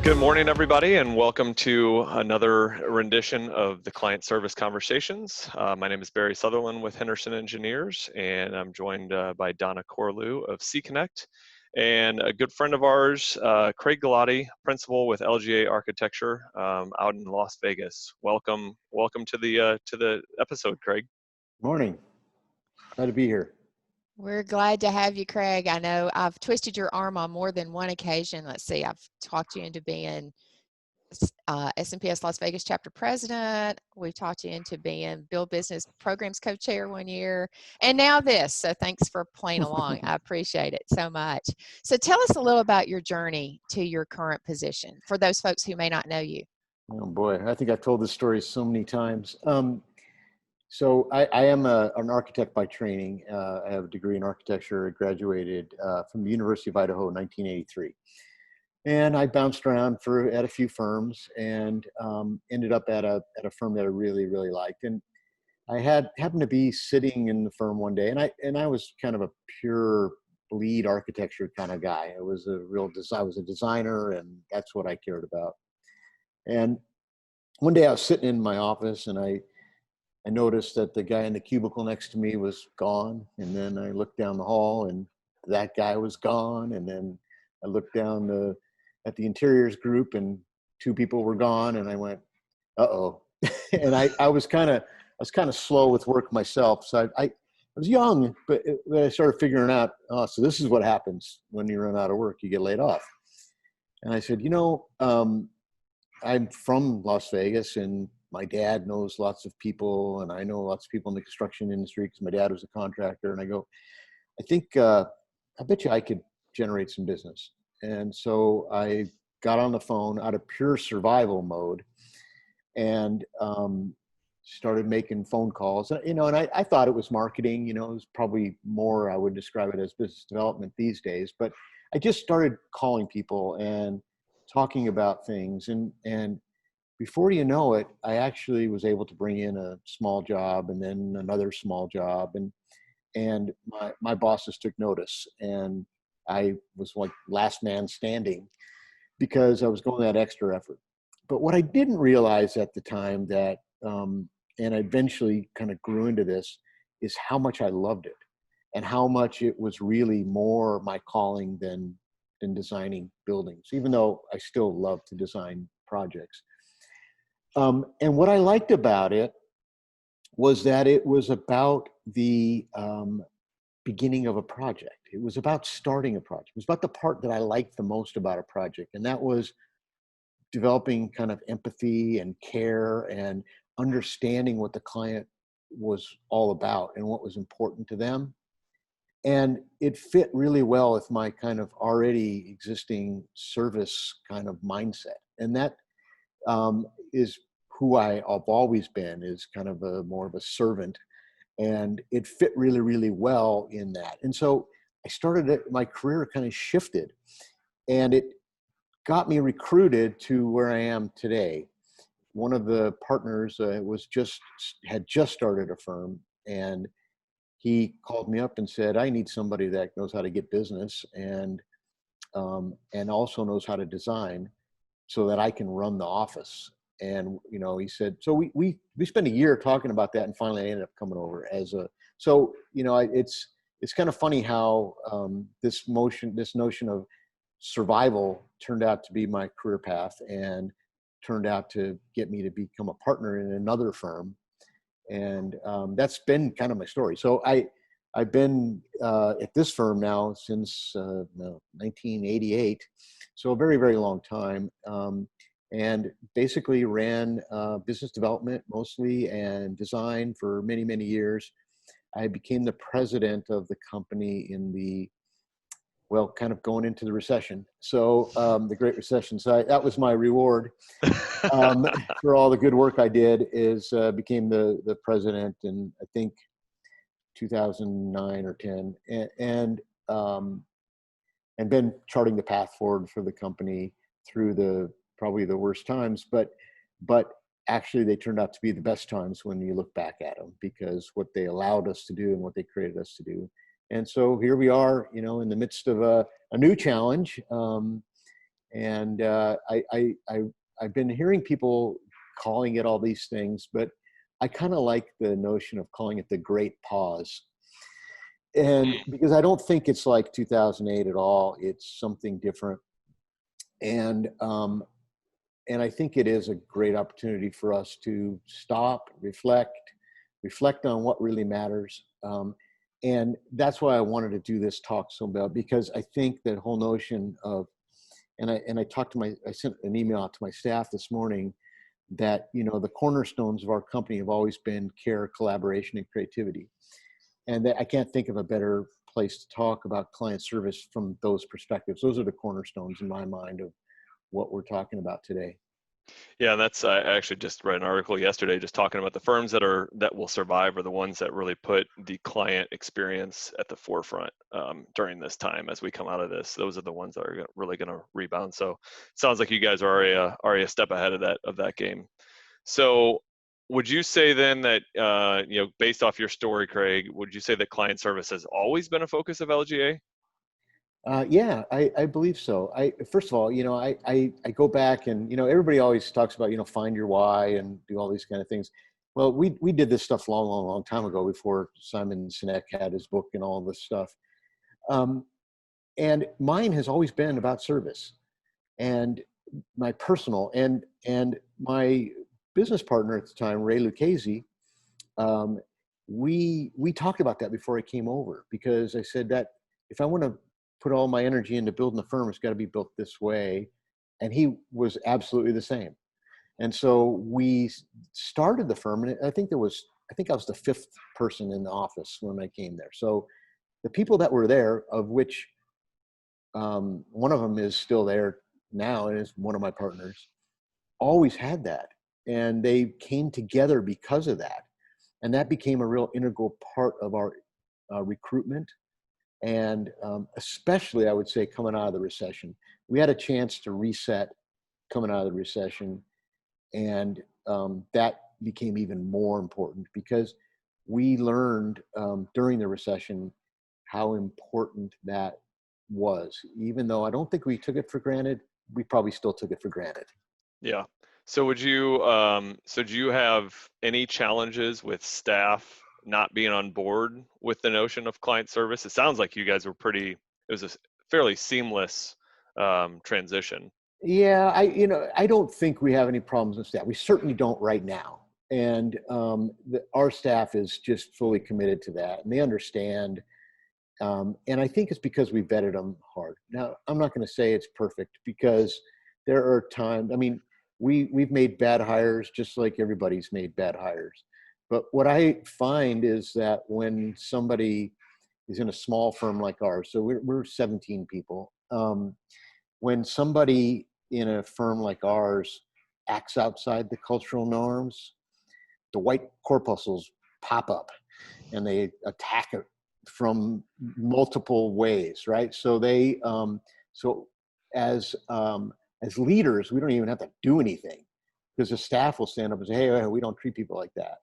Good morning, everybody, and welcome to another rendition of the Client Service Conversations. My name is Barry Sutherland with Henderson Engineers, and I'm joined by Donna Corlew of C-Connect, and a good friend of ours, Craig Galati, principal with LGA Architecture out in Las Vegas. Welcome to the episode, Craig. Morning. Glad to be here. We're glad to have you, Craig. I know I've twisted your arm on more than one occasion. Let's see, I've talked you into being SNPS Las Vegas chapter president. We've talked you into being Build Business Programs co-chair one year, and now this. So thanks for playing along. I appreciate it so much. So tell us a little about your journey to your current position for those folks who may not know you. Oh boy, I think I've told this story so many times. So I am an architect by training. I have a degree in architecture. I graduated from the University of Idaho in 1983. And I bounced around at a few firms and ended up at a firm that I really, really liked. And I happened to be sitting in the firm one day, and I was kind of a pure bleed architecture kind of guy. I was I was a designer, and that's what I cared about. And one day I was sitting in my office, and I noticed that the guy in the cubicle next to me was gone. And then I looked down the hall, and that guy was gone. And then I looked down at the interiors group, and two people were gone. And I went, uh-oh. And I was kind of slow with work myself. So I was young, but I started figuring out, oh, so this is what happens when you run out of work, you get laid off. And I said, I'm from Las Vegas, and my dad knows lots of people, and I know lots of people in the construction industry because my dad was a contractor. And I go, I think, I bet you I could generate some business. And so I got on the phone out of pure survival mode and started making phone calls. And I thought it was marketing. It was probably more, I would describe it as business development these days. But I just started calling people and talking about things. And before you know it, I actually was able to bring in a small job and then another small job. And my bosses took notice. And I was like last man standing because I was going that extra effort. But what I didn't realize at the time that, and I eventually kind of grew into this, is how much I loved it and how much it was really more my calling than designing buildings, even though I still love to design projects. And what I liked about it was that it was about the beginning of a project. It was about starting a project. It was about the part that I liked the most about a project. And that was developing kind of empathy and care and understanding what the client was all about and what was important to them. And it fit really well with my kind of already existing service kind of mindset. And that is who I've always been, is kind of more of a servant. And it fit really, really well in that. And so I started my career kind of shifted, and it got me recruited to where I am today. One of the partners had just started a firm, and he called me up and said, I need somebody that knows how to get business and also knows how to design so that I can run the office. And, he said, so we spent a year talking about that, and finally I ended up coming over it's kind of funny how this notion of survival turned out to be my career path and turned out to get me to become a partner in another firm. And that's been kind of my story. So I've been at this firm now since 1988, so a very, very long time. And basically ran business development mostly and design for many, many years. I became the president of the company kind of going into the recession. So the Great Recession. So that was my reward for all the good work I did, is became the president in, I think, 2009 or 10, and been charting the path forward for the company through probably the worst times, but actually they turned out to be the best times when you look back at them, because what they allowed us to do and what they created us to do. And so here we are, in the midst of a new challenge. And I've been hearing people calling it all these things, but I kind of like the notion of calling it the Great Pause. And because I don't think it's like 2008 at all, it's something different. And I think it is a great opportunity for us to stop, reflect on what really matters. And that's why I wanted to do this talk so bad, because I think that whole notion of, and I sent an email out to my staff this morning that, you know, the cornerstones of our company have always been care, collaboration, and creativity. And that I can't think of a better place to talk about client service from those perspectives. Those are the cornerstones in my mind of what we're talking about today. Yeah, that's I actually just read an article yesterday just talking about the firms that will survive are the ones that really put the client experience at the forefront during this time as we come out of this. Those are the ones that are really going to rebound. So it sounds like you guys are already a step ahead of that game. So would you say then that you know, based off your story, Craig, would you say that client service has always been a focus of LGA? Yeah, I believe so. First of all, you know, I go back and, you know, everybody always talks about, you know, find your why and do all these kind of things. Well, we did this stuff long time ago before Simon Sinek had his book and all this stuff. And mine has always been about service, and my personal and my business partner at the time, Ray Lucchese, we talked about that before I came over, because I said that if I want to put all my energy into building the firm, it's got to be built this way. And he was absolutely the same. And so we started the firm, and I think I was the fifth person in the office when I came there. So the people that were there, of which one of them is still there now and is one of my partners, always had that. And they came together because of that. And that became a real integral part of our recruitment. And especially, I would say, coming out of the recession, we had a chance to reset coming out of the recession. And that became even more important because we learned during the recession how important that was. Even though I don't think we took it for granted, we probably still took it for granted. Yeah. So would you so do you have any challenges with staff not being on board with the notion of client service? It sounds like you guys were it was a fairly seamless transition. Yeah, I don't think we have any problems with staff. We certainly don't right now. And our staff is just fully committed to that, and they understand. And I think it's because we vetted them hard. Now, I'm not going to say it's perfect, because there are times, I mean, we've made bad hires just like everybody's made bad hires. But what I find is that when somebody is in a small firm like ours, so we're 17 people, when somebody in a firm like ours acts outside the cultural norms, the white corpuscles pop up and they attack it from multiple ways, right? So so as leaders, we don't even have to do anything, because the staff will stand up and say, hey, we don't treat people like that,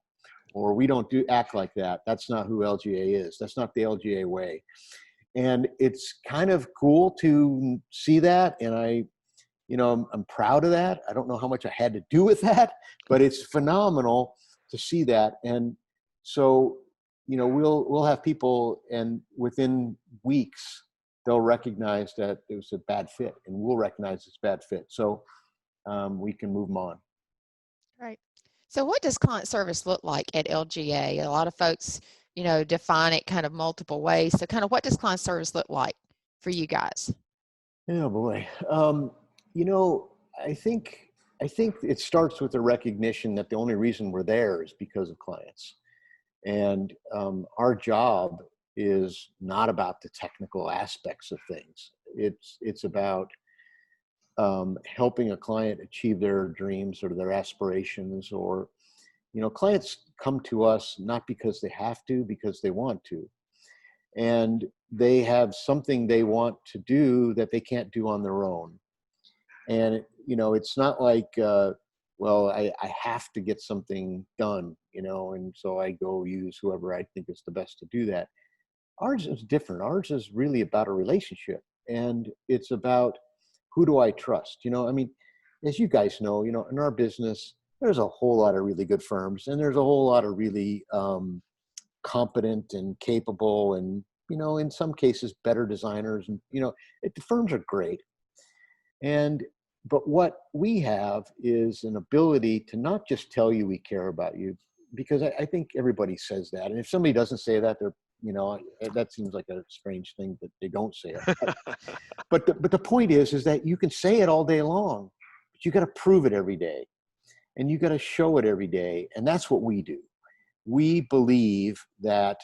or we don't act like that. That's not who LGA is. That's not the LGA way. And it's kind of cool to see that. And I'm proud of that. I don't know how much I had to do with that, but it's phenomenal to see that. And so, we'll have people, and within weeks, they'll recognize that it was a bad fit, and we'll recognize it's a bad fit. So we can move them on. Right. So what does client service look like at LGA? A lot of folks, define it kind of multiple ways. So kind of what does client service look like for you guys? Oh boy. I think it starts with the recognition that the only reason we're there is because of clients. And our job is not about the technical aspects of things. It's about helping a client achieve their dreams or their aspirations. Or, clients come to us not because they have to, because they want to. And they have something they want to do that they can't do on their own. And, it's not like, I have to get something done, and so I go use whoever I think is the best to do that. Ours is different. Ours is really about a relationship, and it's about who do I trust? I mean, as you guys know, in our business, there's a whole lot of really good firms, and there's a whole lot of really competent and capable, and in some cases better designers, and the firms are great. But what we have is an ability to not just tell you we care about you, because I think everybody says that, and if somebody doesn't say that, they're that seems like a strange thing that they don't say it. But the point is that you can say it all day long, but you got to prove it every day, and you got to show it every day, and that's what we do. We believe that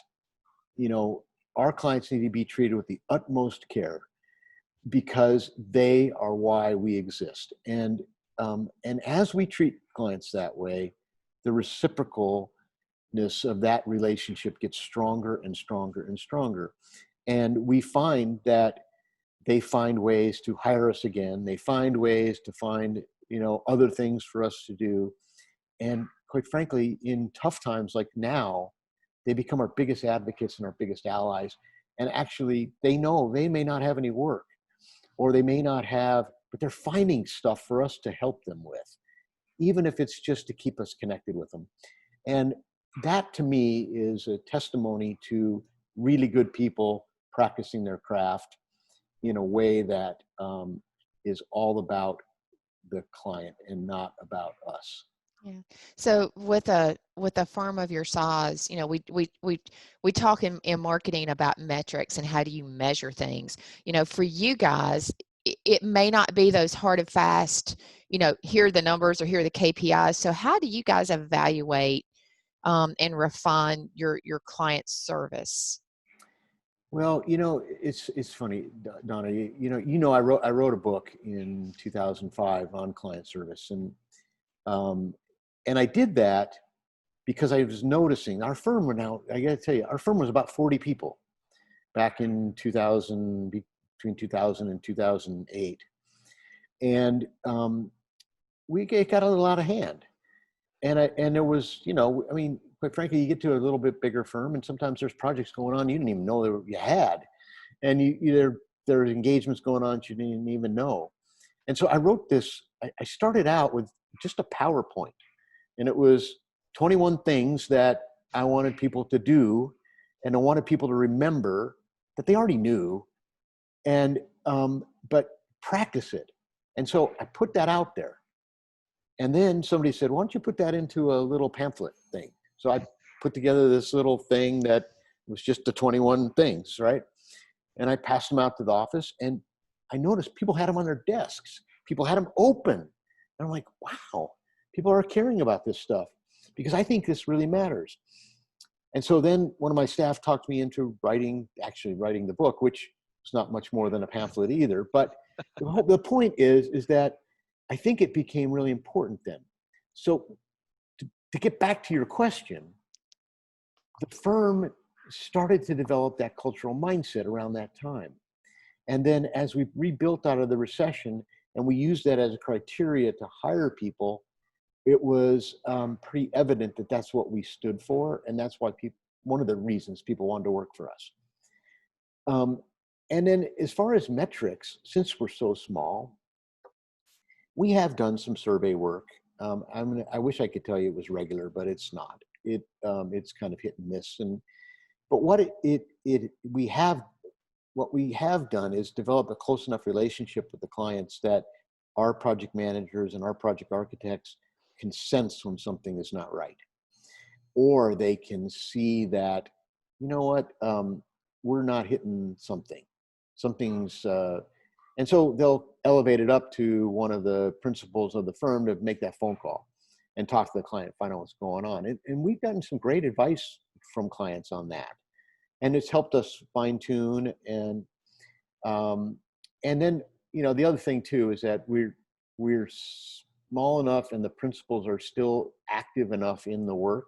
our clients need to be treated with the utmost care, because they are why we exist. And as we treat clients that way, the reciprocalness of that relationship gets stronger and stronger and stronger. And we find that they find ways to hire us again. They find ways to find, other things for us to do. And quite frankly, in tough times like now, they become our biggest advocates and our biggest allies. And actually, they know they may not have any work, or they may not have, but they're finding stuff for us to help them with, even if it's just to keep us connected with them. And that, to me, is a testimony to really good people practicing their craft in a way that is all about the client and not about us. Yeah. So with a firm of your size, we talk in marketing about metrics and how do you measure things. For you guys, it may not be those hard and fast, here are the numbers or here are the KPIs. So how do you guys evaluate and refine your client service? Well, it's funny, Donna. I wrote a book in 2005 on client service, and I did that because I was noticing our firm I got to tell you, our firm was about 40 people back in 2000, between 2000 and 2008, and we got a little out of hand. And there was, I mean, quite frankly, you get to a little bit bigger firm, and sometimes there's projects going on you didn't even know you had, and there's engagements going on you didn't even know. And so I wrote this. I started out with just a PowerPoint, and it was 21 things that I wanted people to do, and I wanted people to remember that they already knew, and but practice it. And so I put that out there. And then somebody said, why don't you put that into a little pamphlet thing? So I put together this little thing that was just the 21 things, right? And I passed them out to the office, and I noticed people had them on their desks. People had them open. And I'm like, wow, people are caring about this stuff, because I think this really matters. And so then one of my staff talked me into writing the book, which is not much more than a pamphlet either. But the point is that I think it became really important then. So to get back to your question, the firm started to develop that cultural mindset around that time. And then as we rebuilt out of the recession, and we used that as a criteria to hire people, it was pretty evident that that's what we stood for. And that's why one of the reasons people wanted to work for us. And then as far as metrics, since we're so small, we have done some survey work. I wish I could tell you it was regular, but it's not. It's kind of hit and miss. But what we have done is develop a close enough relationship with the clients that our project managers and our project architects can sense when something is not right, or they can see that, we're not hitting something's. And so they'll elevate it up to one of the principals of the firm to make that phone call and talk to the client, find out what's going on. And we've gotten some great advice from clients on that. And it's helped us fine tune. And then, the other thing too, is that we're small enough and the principals are still active enough in the work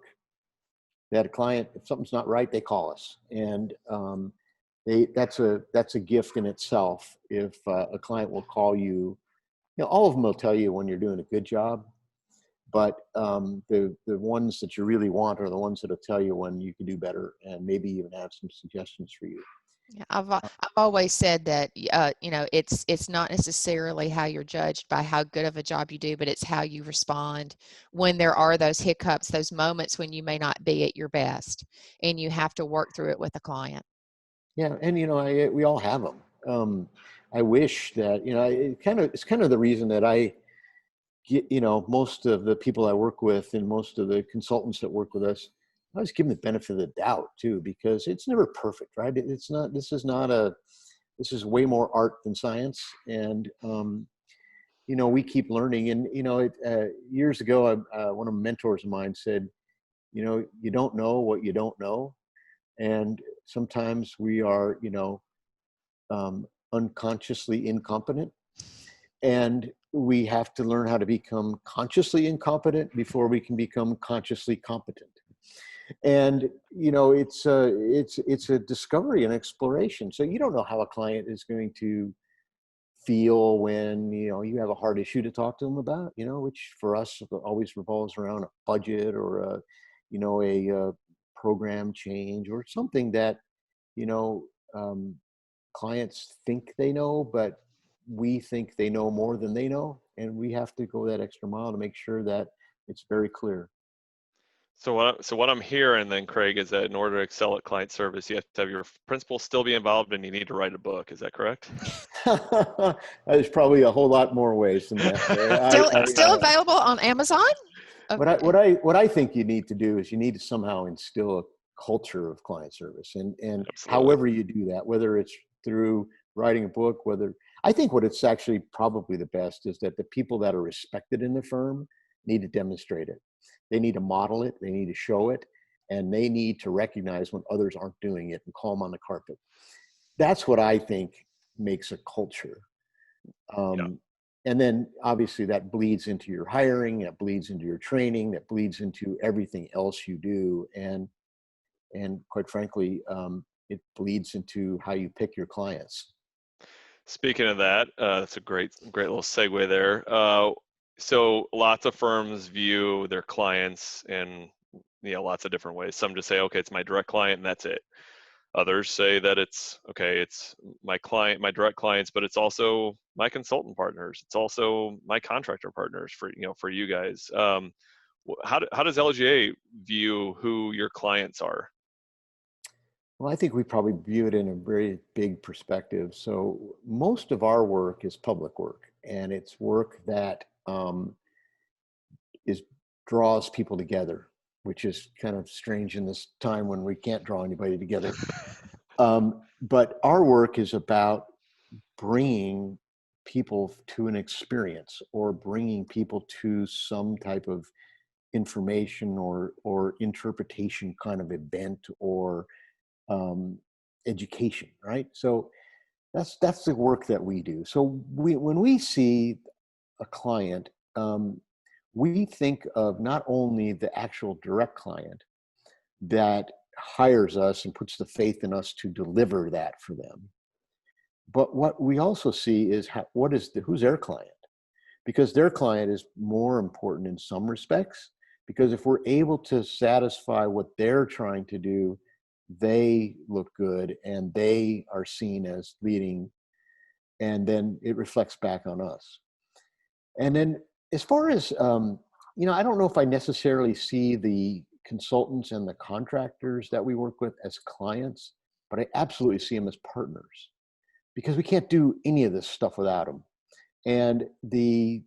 that a client, if something's not right, they call us. And that's a gift in itself. If a client will call you, all of them will tell you when you're doing a good job, but the ones that you really want are the ones that'll tell you when you can do better, and maybe even have some suggestions for you. Yeah, I've always said that it's not necessarily how you're judged by how good of a job you do, but it's how you respond when there are those hiccups, those moments when you may not be at your best, and you have to work through it with a client. Yeah, and we all have them. I wish that it's kind of the reason that I get, most of the people I work with and most of the consultants that work with us, I always give them the benefit of the doubt too, because it's never perfect, right? It's not. This is way more art than science, and we keep learning. And years ago, one of my mentors of mine said, you don't know what you don't know, and sometimes we are, unconsciously incompetent, and we have to learn how to become consciously incompetent before we can become consciously competent. And it's a discovery and exploration. So you don't know how a client is going to feel when you have a hard issue to talk to them about, which for us always revolves around a budget or a program change or something that clients think they know, but we think they know more than they know, and we have to go that extra mile to make sure that it's very clear. So what I'm hearing then, Craig, is that in order to excel at client service, you have to have your principal still be involved, and you need to write a book. Is that correct? There's probably a whole lot more ways than that, Barry. Still available on Amazon? What I think you need to do is you need to somehow instill a culture of client service, and Absolutely. however you do that, whether it's through writing a book, I think what it's actually probably the best is that the people that are respected in the firm need to demonstrate it. They need to model it, they need to show it, and they need to recognize when others aren't doing it and call them on the carpet. That's what I think makes a culture. Yeah. And then obviously that bleeds into your hiring, that bleeds into your training, that bleeds into everything else you do. And quite frankly, it bleeds into how you pick your clients. Speaking of that, that's a great little segue there. So lots of firms view their clients in lots of different ways. Some just say, okay, it's my direct client and that's it. Others say that it's my client, my direct clients, but it's also my consultant partners. It's also my contractor partners for you guys. How does LGA view who your clients are? Well, I think we probably view it in a very big perspective. So most of our work is public work, and it's work that draws people together, which is kind of strange in this time when we can't draw anybody together. But our work is about bringing people to an experience or bringing people to some type of information or interpretation kind of event or education, right? So that's the work that we do. So when we see a client, we think of not only the actual direct client that hires us and puts the faith in us to deliver that for them, but what we also see is who's their client, because their client is more important in some respects, because if we're able to satisfy what they're trying to do, they look good and they are seen as leading, and then it reflects back on us. And then as far as I don't know if I necessarily see the consultants and the contractors that we work with as clients, but I absolutely see them as partners, because we can't do any of this stuff without them. And the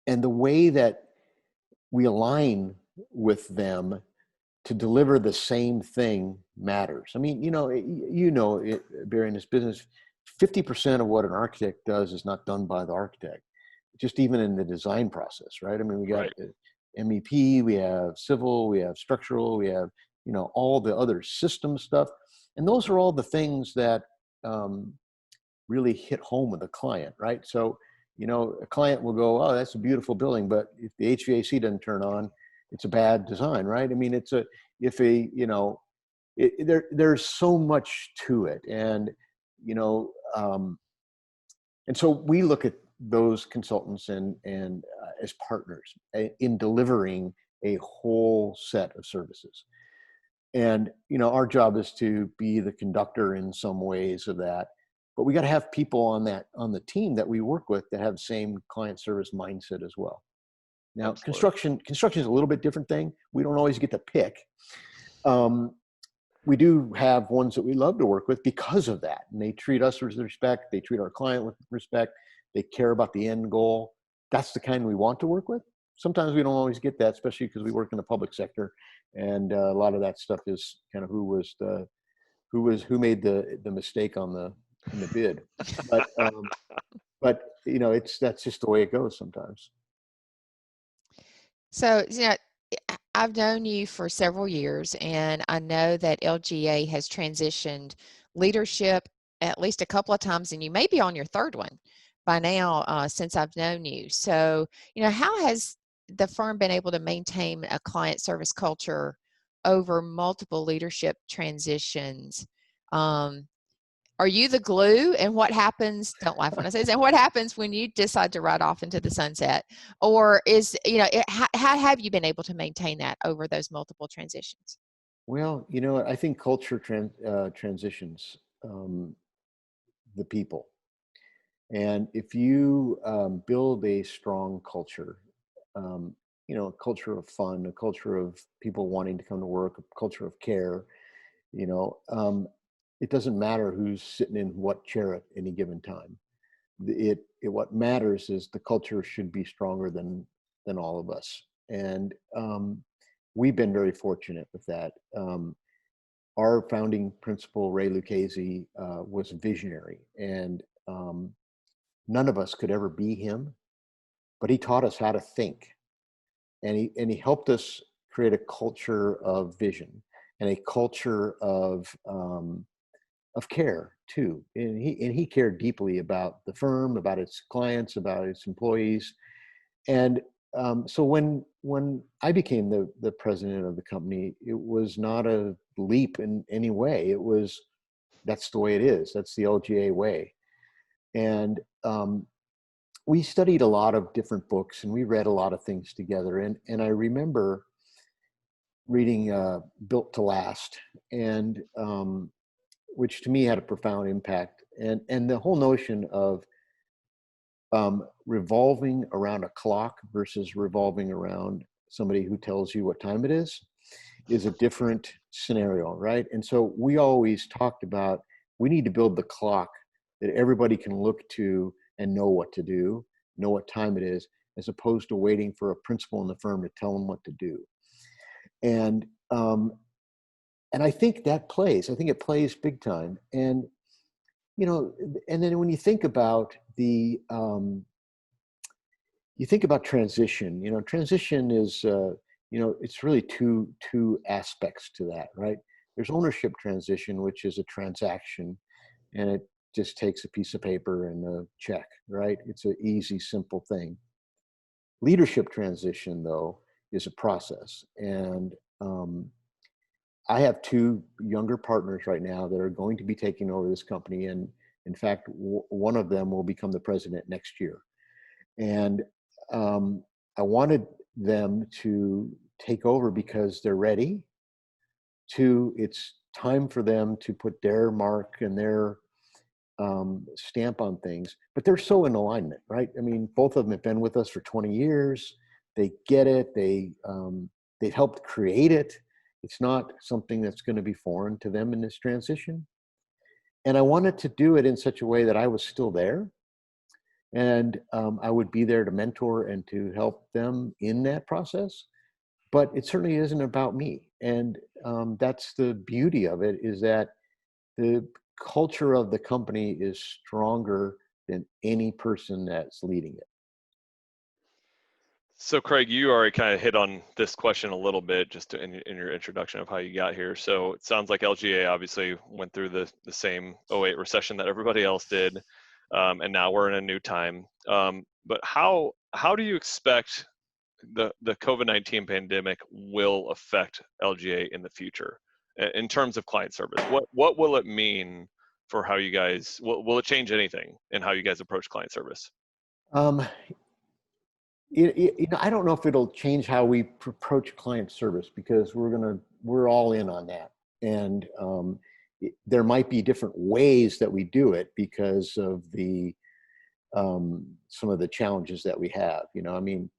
way that we align with them to deliver the same thing matters. I mean, Barry, in this business, 50% of what an architect does is not done by the architect, just even in the design process, right? I mean, we got MEP, we have civil, we have structural, we have, all the other system stuff. And those are all the things that really hit home with the client, right? So, a client will go, oh, that's a beautiful building, but if the HVAC doesn't turn on, it's a bad design, right? I mean, there's so much to it. And, and so we look at those consultants and as partners in delivering a whole set of services. And, our job is to be the conductor in some ways of that. But we got to have people on the team that we work with that have the same client service mindset as well. Now, Absolutely. construction is a little bit different thing. We don't always get to pick. We do have ones that we love to work with because of that. And they treat us with respect. They treat our client with respect. They care about the end goal. That's the kind we want to work with. Sometimes we don't always get that, especially because we work in the public sector. And a lot of that stuff is kind of who made the mistake on the bid. But that's just the way it goes sometimes. So, I've known you for several years, and I know that LGA has transitioned leadership at least a couple of times, and you may be on your third one by now since I've known you. So, how has the firm been able to maintain a client service culture over multiple leadership transitions? Are you the glue? And what happens, don't laugh when I say this, and what happens when you decide to ride off into the sunset? Or how have you been able to maintain that over those multiple transitions? Well, I think culture transitions the people. And if you build a strong culture, a culture of fun, a culture of people wanting to come to work, a culture of care, it doesn't matter who's sitting in what chair at any given time. What matters is the culture should be stronger than all of us. And we've been very fortunate with that. Our founding principal, Ray Lucchese, was visionary, and none of us could ever be him, but he taught us how to think, and he helped us create a culture of vision and a culture of care too. And he cared deeply about the firm, about its clients, about its employees. And so when I became the president of the company, it was not a leap in any way. That's the way it is. That's the LGA way. And we studied a lot of different books, and we read a lot of things together. And I remember reading Built to Last, and which to me had a profound impact. And the whole notion of revolving around a clock versus revolving around somebody who tells you what time it is a different scenario, right? And so we always talked about, we need to build the clock that everybody can look to and know what to do, know what time it is, as opposed to waiting for a principal in the firm to tell them what to do. And I think it plays big time. And, and then when you think about transition, transition is, it's really two aspects to that, right? There's ownership transition, which is a transaction, and it just takes a piece of paper and a check, right? It's an easy, simple thing. Leadership transition, though, is a process. And I have two younger partners right now that are going to be taking over this company. And in fact, one of them will become the president next year. And I wanted them to take over because they're ready. Two, it's time for them to put their mark and their stamp on things, but they're so in alignment, right? I mean, both of them have been with us for 20 years. They get it. They've helped create it. It's not something that's going to be foreign to them in this transition. And I wanted to do it in such a way that I was still there, and I would be there to mentor and to help them in that process. But it certainly isn't about me. And that's the beauty of it, is that the culture of the company is stronger than any person that's leading it. So Craig, you already kind of hit on this question a little bit just in your introduction of how you got here. So it sounds like LGA obviously went through the same '08 recession that everybody else did, and now we're in a new time. But how do you expect the COVID-19 pandemic will affect LGA in the future in terms of client service? What will it mean for how you guys, will it change anything in how you guys approach client service? I don't know if it'll change how we approach client service, because we're going to we're all in on that. And there might be different ways that we do it because of the some of the challenges that we have. I mean,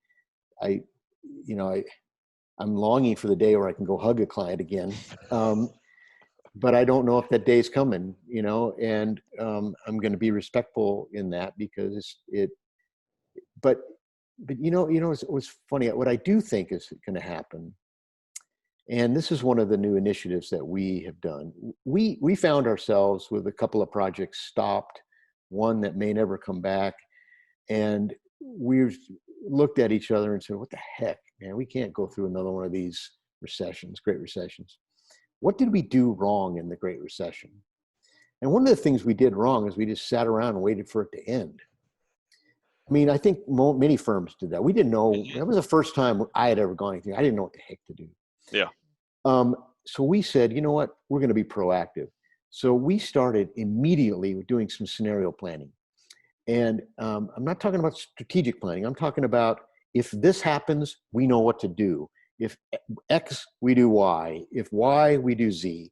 I'm longing for the day where I can go hug a client again. But I don't know if that day's coming, and I'm going to be respectful in that because but it was funny. What I do think is going to happen, and this is one of the new initiatives that we have done. We found ourselves with a couple of projects stopped, one that may never come back. And we've looked at each other and said, what the heck, man, we can't go through another one of these recessions, great recessions. What did we do wrong in the Great Recession? And one of the things we did wrong is we just sat around and waited for it to end. I mean, I think many firms did that. We didn't know. That was the first time I had ever gone anything. I didn't know what the heck to do. Yeah. So we said, you know what, we're going to be proactive. So we started immediately with doing some scenario planning. And I'm not talking about strategic planning. I'm talking about if this happens, we know what to do. If X, we do Y. If Y, we do Z.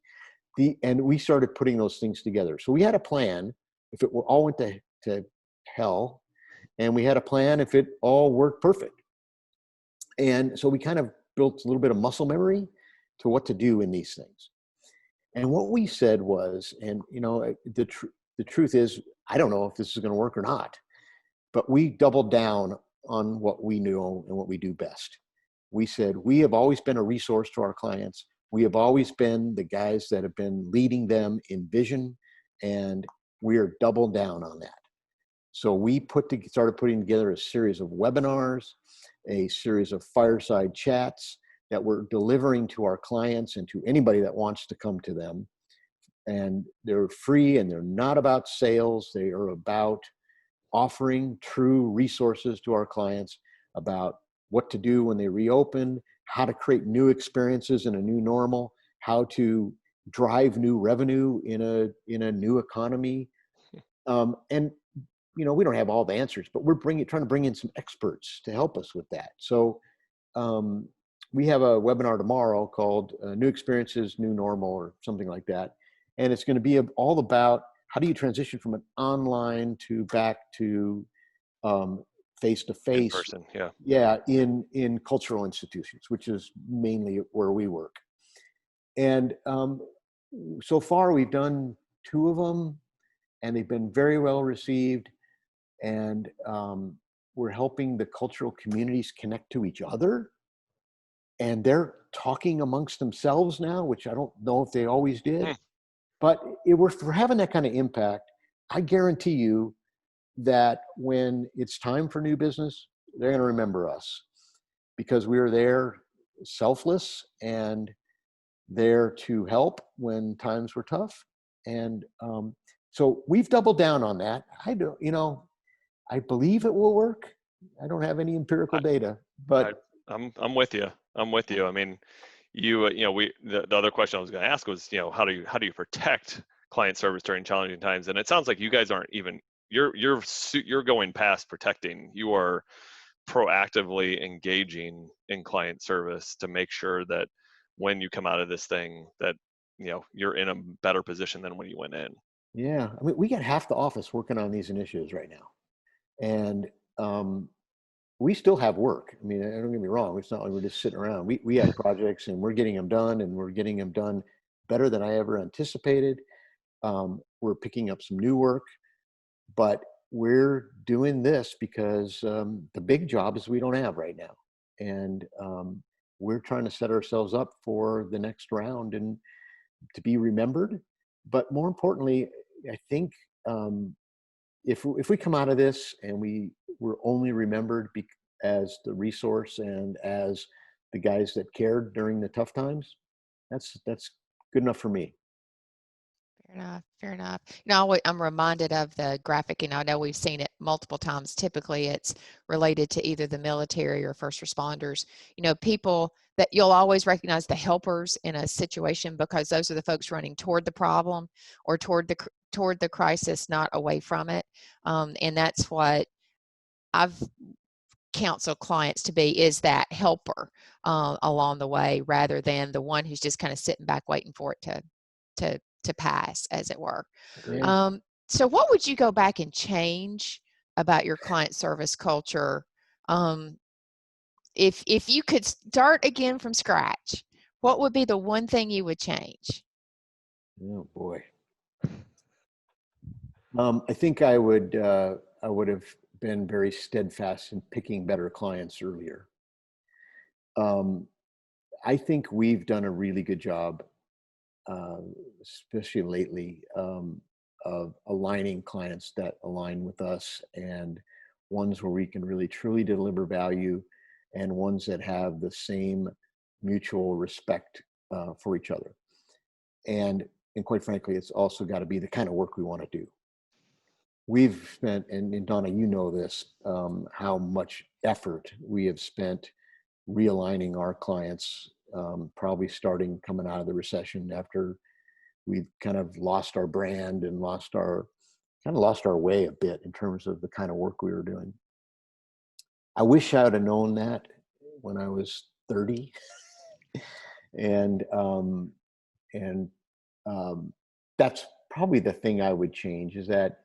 And we started putting those things together. So we had a plan if it all went to hell, and we had a plan if it all worked perfect. And so we kind of built a little bit of muscle memory to what to do in these things. And what we said was, and the truth is, I don't know if this is going to work or not, but we doubled down on what we knew and what we do best. We said, we have always been a resource to our clients. We have always been the guys that have been leading them in vision, and we are doubled down on that. So we started putting together a series of webinars, a series of fireside chats that we're delivering to our clients and to anybody that wants to come to them. And they're free, and they're not about sales. They are about offering true resources to our clients about what to do when they reopen, how to create new experiences in a new normal, how to drive new revenue in a new economy. And we don't have all the answers, but we're trying to bring in some experts to help us with that. So we have a webinar tomorrow called New Experiences, New Normal, or something like that. And it's going to be all about how do you transition from an online to back to face-to-face. In person, yeah. Yeah, in cultural institutions, which is mainly where we work. And so far we've done 2 of them, and they've been very well received. And we're helping the cultural communities connect to each other. And they're talking amongst themselves now, which I don't know if they always did. But we're having that kind of impact. I guarantee you that when it's time for new business, they're going to remember us because we were there selfless and there to help when times were tough. And so we've doubled down on that. I believe it will work. I don't have any empirical data, but I'm with you. I mean, the other question I was going to ask was, how do you protect client service during challenging times? And it sounds like you guys aren't even, you're going past protecting. You are proactively engaging in client service to make sure that when you come out of this thing that, you're in a better position than when you went in. Yeah. I mean, we got half the office working on these initiatives right now. And we still have work. I mean, don't get me wrong. It's not like we're just sitting around. We have projects, and we're getting them done, and we're getting them done better than I ever anticipated. We're picking up some new work, but we're doing this because the big jobs we don't have right now. And we're trying to set owersselves up for the next round and to be remembered. But more importantly, I think if we come out of this and we're only remembered as the resource and as the guys that cared during the tough times, that's good enough for me. Fair enough. I'm reminded of the graphic, and I know we've seen it multiple times. Typically, it's related to either the military or first responders. People that you'll always recognize the helpers in a situation because those are the folks running toward the problem or toward the crisis, not away from it. And that's what I've counsel clients to be is that helper along the way, rather than the one who's just kind of sitting back waiting for it to pass, as it were. So what would you go back and change about your client service culture? If you could start again from scratch, what would be the one thing you would change? Oh boy. I think I would have been very steadfast in picking better clients earlier. I think we've done a really good job, especially lately, of aligning clients that align with us, and ones where we can really truly deliver value, and ones that have the same mutual respect for each other. And quite frankly, it's also got to be the kind of work we want to do. We've spent, and Donna, you know this, how much effort we have spent realigning our clients, probably starting coming out of the recession, after we've kind of lost our brand and lost our way a bit in terms of the kind of work we were doing. I wish I would have known that when I was 30. and that's probably the thing I would change, is that,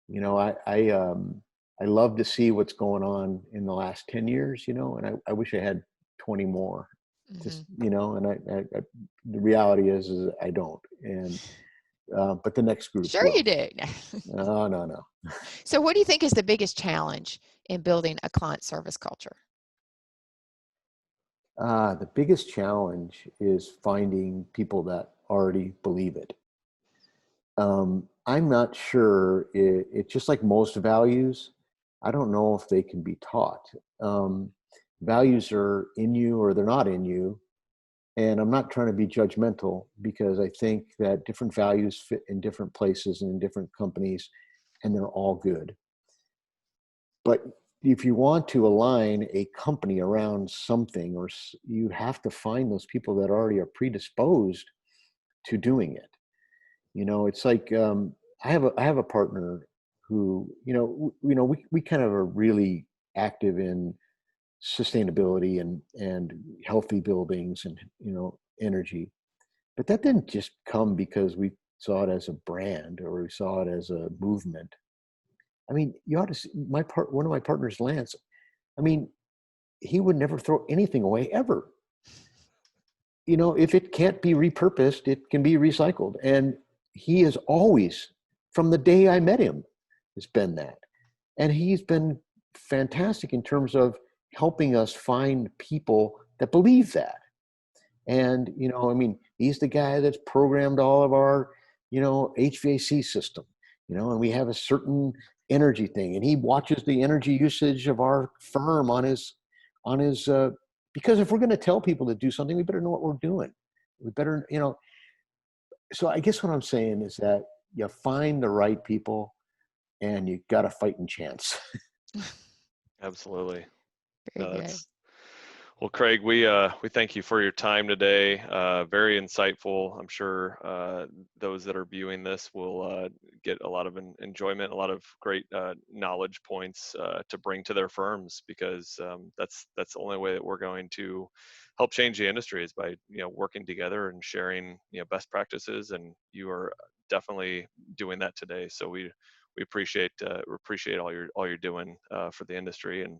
you know, I love to see what's going on in the last 10 years, you know, and I wish I had 20 more. Just, you know, and I the reality is I don't. And but the next group Sure will. you do. No. So what do you think is the biggest challenge in building a client service culture? The biggest challenge is finding people that already believe it. I'm not sure, it's just like most values. I don't know if they can be taught. Values are in you or they're not in you. And I'm not trying to be judgmental, because I think that different values fit in different places and in different companies, and they're all good. But if you want to align a company around something, or you have to find those people that already are predisposed to doing it. You know, it's like, I have a partner who, we kind of are really active in sustainability and healthy buildings and, energy. But that didn't just come because we saw it as a brand or we saw it as a movement. I mean, you ought to see one of my partners, Lance. I mean, he would never throw anything away ever. You know, if it can't be repurposed, it can be recycled. And he is always, from the day I met him, has been that. And he's been fantastic in terms of helping us find people that believe that. And, I mean, he's the guy that's programmed all of our, HVAC system, and we have a certain energy thing, and he watches the energy usage of our firm on his, because if we're going to tell people to do something, we better know what we're doing. We better, so I guess what I'm saying is that you find the right people and you got a fighting chance. Absolutely. Very good. Well, Craig, we thank you for your time today. Very insightful. I'm sure those that are viewing this will get a lot of enjoyment, a lot of great knowledge points to bring to their firms, because that's the only way that we're going to help change the industry, is by working together and sharing best practices. And you are definitely doing that today. So we appreciate all you're doing for the industry and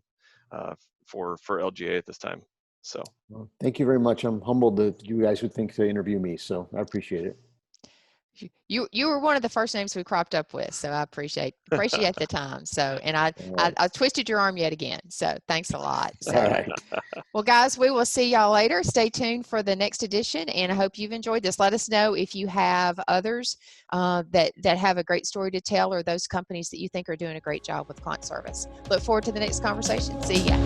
for LGA at this time. So well, thank you very much. I'm humbled that you guys would think to interview me, so I appreciate it. You were one of the first names we cropped up with, so I appreciate the time. So, and I twisted your arm yet again, so thanks a lot. So, all right. Well, guys, we will see y'all later. Stay tuned for the next edition, and I hope you've enjoyed this. Let us know if you have others that have a great story to tell, or those companies that you think are doing a great job with client service. Look forward to the next conversation. See ya.